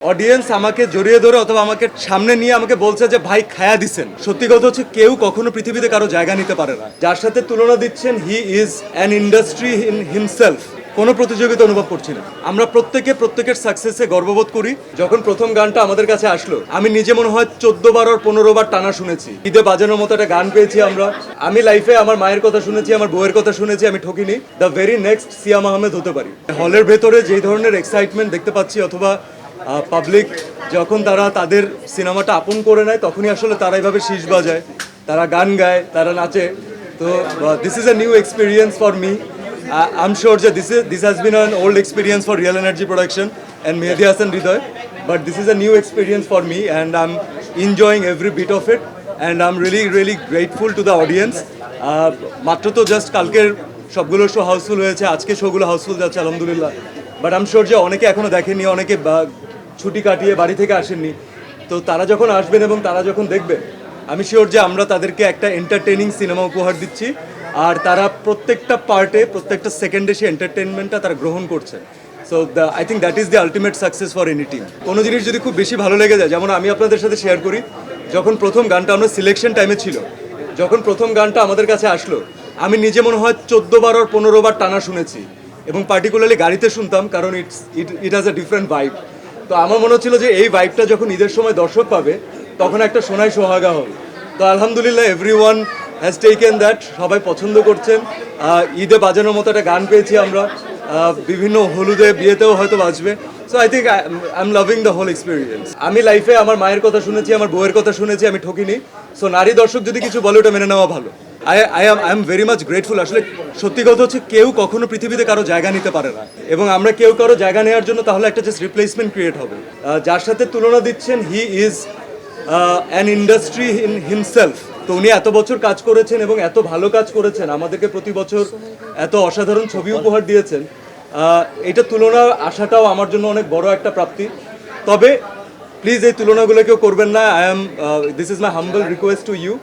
Audience আমাকে জড়িয়ে ধরে অথবা আমাকে সামনে নিয়ে আমাকে বলছে যে ভাই খায়া দিছেন। সত্যি কথা হচ্ছে কেউ কখনো পৃথিবীতে কারো জায়গা নিতে পারে না। যার সাথে তুলনা দিচ্ছেন he is an industry in himself. কোনো প্রতিযোগিতা অনুভব করছি না। আমরা প্রত্যেকের সাকসেসে গর্ববোধ করি। যখন প্রথম গানটা আমাদের কাছে আসলো, আমি নিজে মনে হয় 14 বার আর 15 বার টানা শুনেছি। ঈদে বাজানোর মতো একটা গান পেয়েছি আমরা। আমি লাইফে আমার মায়ের কথা শুনেছি, আমার বউয়ের কথা শুনেছি, আমি ঠকিনি। দ্য ভেরি নেক্সট সিয়াম আহমেদ হতে পারি। হলের ভেতরে যেই ধরনের এক্সাইটমেন্ট দেখতে পাচ্ছি অথবা পাবলিক যখন তারা তাদের সিনেমাটা আপন করে নেয়, তখনই আসলে তারা এইভাবে শীষ বাজায়, তারা গান গায়, তারা নাচে। তো this is a new experience for me. I'm sure that this has been an old experience for Real Energy Production and Mehdi Hasan Hridoy, but this is a new experience for me and I'm enjoying every bit of it and I'm really grateful to the audience. মাত্র তো just কালকের সবগুলো show Housefull হয়েছে, আজকে শোগুলো Housefull যাচ্ছে আলহামদুলিল্লাহ। But I am sure যে অনেকে এখনো দেখেননি, অনেকে ছুটি কাটিয়ে বাড়ি থেকে আসেননি। তো তারা যখন আসবেন এবং তারা যখন দেখবেন, আমি শিওর যে আমরা তাদেরকে একটা এন্টারটেইনিং সিনেমা উপহার দিচ্ছি আর তারা প্রত্যেকটা পার্টে প্রত্যেকটা সেকেন্ডে সেই এন্টারটেনমেন্টটা তারা গ্রহণ করছে। So I think that is the ultimate success for any team. কোনো জিনিস যদি খুব বেশি ভালো লেগে যায়, যেমন আমি আপনাদের সাথে শেয়ার করি, যখন প্রথম গানটা আমরা সিলেকশন টাইমে ছিল, যখন প্রথম গানটা আমাদের কাছে আসলো, আমি নিজে মনে হয় 14 বার আর 15 বার টানা শুনেছি এবং পার্টিকুলারলি গাড়িতে শুনতাম, কারণ it has a different vibe. তো আমার মনে হচ্ছিল যে এই ভাইবটা যখন ঈদের সময় দর্শক পাবে, তখন একটা সোনাই সোহাগা হবে। তো আলহামদুলিল্লাহ এভরিওয়ান হ্যাজ টেকেন দ্যাট, সবাই পছন্দ করছেন। ঈদে বাজানোর মতো একটা গান পেয়েছি আমরা, বিভিন্ন হলুদে বিয়েতেও হয়তো বাজবে। So I think I am loving the whole experience. আমি লাইফে আমার মায়ের কথা শুনেছি, আমার বউয়ের কথা শুনেছি, আমি ঠকিনি। সো নারী দর্শক যদি কিছু বলে, ওটা মেনে নেওয়া ভালো। I am very much grateful. আসলে সত্যি কথা হচ্ছে কেউ কখনো পৃথিবীতে কারো জায়গা নিতে পারে না এবং আমরা কেউ কারো জায়গা নেওয়ার জন্য তাহলে একটা জাস্ট রিপ্লেসমেন্ট ক্রিয়েট হবে। যার সাথে তুলনা দিচ্ছেন he is an industry in himself. তো উনি এত বছর কাজ করেছেন এবং এত ভালো কাজ করেছেন, আমাদেরকে প্রতি বছর এত অসাধারণ ছবি উপহার দিয়েছেন। এটা তুলনা আসাটাও আমার জন্য অনেক বড় একটা প্রাপ্তি। তবে প্লিজ এই তুলনাগুলো কেউ করবেন না। This is my humble request to you.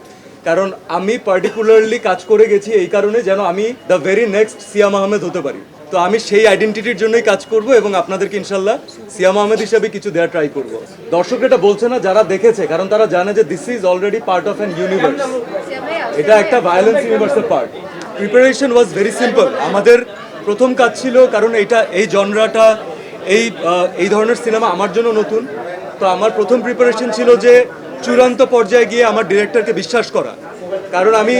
কারণ আমি পার্টিকুলারলি কাজ করে গেছি এই কারণে যেন আমি দ্য ভেরি নেক্সট সিয়াম আহমেদ হতে পারি। তো আমি সেই আইডেন্টিটির জন্যই কাজ করব এবং আপনাদেরকে ইনশাল্লাহ সিয়াম আহমেদ হিসাবে কিছু দেওয়ার ট্রাই করব। দর্শক এটা বলছে না যারা দেখেছে, কারণ তারা জানে যে this is already part of an universe. এটা একটা ভায়োলেন্স ইউনিভার্সের part. Preparation was very simple. আমাদের প্রথম কাজ ছিল, কারণ এই জনরাটা এই ধরনের সিনেমা আমার জন্য নতুন। তো আমার প্রথম প্রিপারেশন ছিল যে চূড়ান্ত পর্যায়ে গিয়ে আমার ডিরেক্টরকে বিশ্বাস করা, কারণ আমি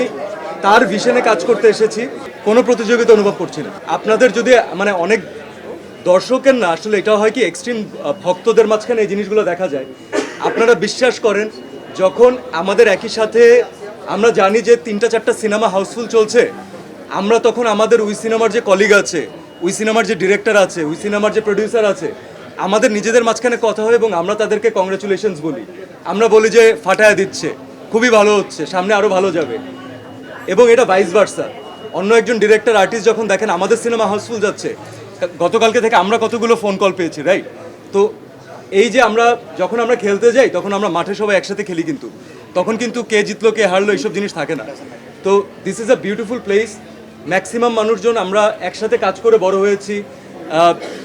তার ভিশনে কাজ করতে এসেছি। কোনো প্রতিযোগিতা অনুভব করছি না। আপনাদের যদি মানে অনেক দর্শকের না, আসলে এটা হয় কি এক্সট্রিম ভক্তদের মাঝখানে এই জিনিসগুলো দেখা যায়। আপনারা বিশ্বাস করেন, যখন আমাদের একই সাথে আমরা জানি যে 3-4টা সিনেমা হাউসফুল চলছে, আমরা তখন আমাদের ওই সিনেমার যে কলিগ আছে, ওই সিনেমার যে ডিরেক্টর আছে, ওই সিনেমার যে প্রডিউসার আছে, আমাদের নিজেদের মাঝখানে কথা হয় এবং আমরা তাদেরকে কংগ্রেচুলেশনস বলি। আমরা বলি যে ফাটায়া দিচ্ছে, খুবই ভালো হচ্ছে, সামনে আরও ভালো যাবে। এবং এটা ভাইস ভার্সা। অন্য একজন ডিরেক্টর আর্টিস্ট যখন দেখেন আমাদের সিনেমা হাউসফুল যাচ্ছে, গতকালকে থেকে আমরা কতগুলো ফোন কল পেয়েছি, রাইট? তো এই যে যখন আমরা খেলতে যাই, তখন আমরা মাঠে সবাই একসাথে খেলি, কিন্তু তখন কিন্তু কে জিতলো কে হারলো এইসব জিনিস থাকে না। তো this is a beautiful place. Maximum মানুষজন আমরা একসাথে কাজ করে বড় হয়েছি।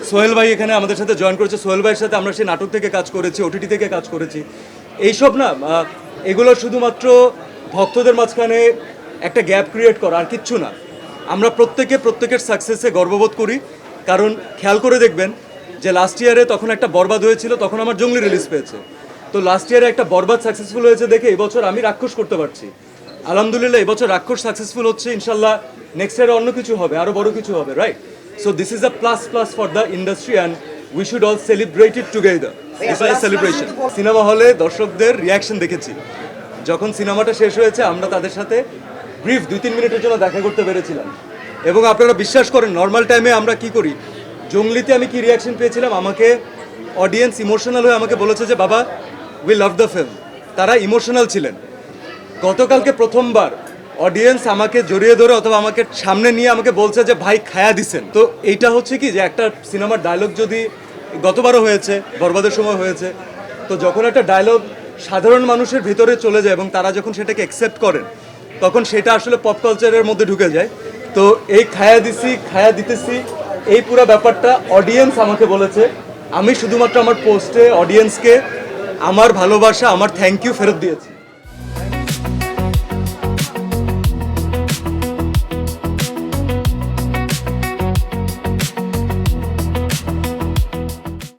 সোহেল ভাই এখানে আমাদের সাথে জয়েন করেছে। সোহেল ভাইয়ের সাথে আমরা সেই নাটক থেকে কাজ করেছি, ওটিটি থেকে কাজ করেছি। এইসব না, এগুলো শুধুমাত্র ভক্তদের মাঝখানে একটা গ্যাপ ক্রিয়েট করা, আর কিচ্ছু না। আমরা প্রত্যেকের সাকসেসে গর্ববোধ করি। কারণ খেয়াল করে দেখবেন যে লাস্ট ইয়ারে তখন একটা বরবাদ হয়েছিল, তখন আমার জঙ্গলি রিলিজ পেয়েছে। তো লাস্ট ইয়ারে একটা বরবাদ সাকসেসফুল হয়েছে দেখে এবছর আমি রাক্ষস করতে পারছি। আলহামদুলিল্লাহ এবছর রাক্ষস সাকসেসফুল হচ্ছে, ইনশাল্লাহ নেক্সট ইয়ারে অন্য কিছু হবে, আরও বড় কিছু হবে, right? So this is a plus for the industry and we should all celebrate it together. This is a celebration. Cinema হলে দর্শকদের রিয়াকশন দেখেছি। যখন সিনেমাটা শেষ হয়েছে, আমরা তাদের সাথে ব্রিফ 2-3 মিনিটের জন্য দেখা করতে পেরেছিলাম। এবং আপনারা বিশ্বাস করেন, নর্মাল টাইমে আমরা কি করি, জঙ্গলিতে আমি কি রিয়াকশন পেয়েছিলাম, আমাকে অডিয়েন্স ইমোশনাল হয়ে আমাকে বলেছে যে বাবা উই লাভ দ্য ফিল্ম। তারা ইমোশনাল ছিলেন। গতকালকে প্রথমবার অডিয়েন্স আমাকে জড়িয়ে ধরে অথবা আমাকে সামনে নিয়ে আমাকে বলছে যে ভাই খায়া দিছেন। তো এইটা হচ্ছে কি যে একটা সিনেমার ডায়লগ, যদি গতবারও হয়েছে, বরবাদের সময় হয়েছে, তো যখন একটা ডায়লগ সাধারণ মানুষের ভিতরে চলে যায় এবং তারা যখন সেটাকে অ্যাকসেপ্ট করেন, তখন সেটা আসলে পপ কালচারের মধ্যে ঢুকে যায়। তো এই খায়া দিতেছি, এই পুরো ব্যাপারটা অডিয়েন্স আমাকে বলেছে আমি শুধুমাত্র আমার পোস্টে অডিয়েন্সকে আমার ভালোবাসা, আমার থ্যাংক ইউ ফেরত দিয়েছি।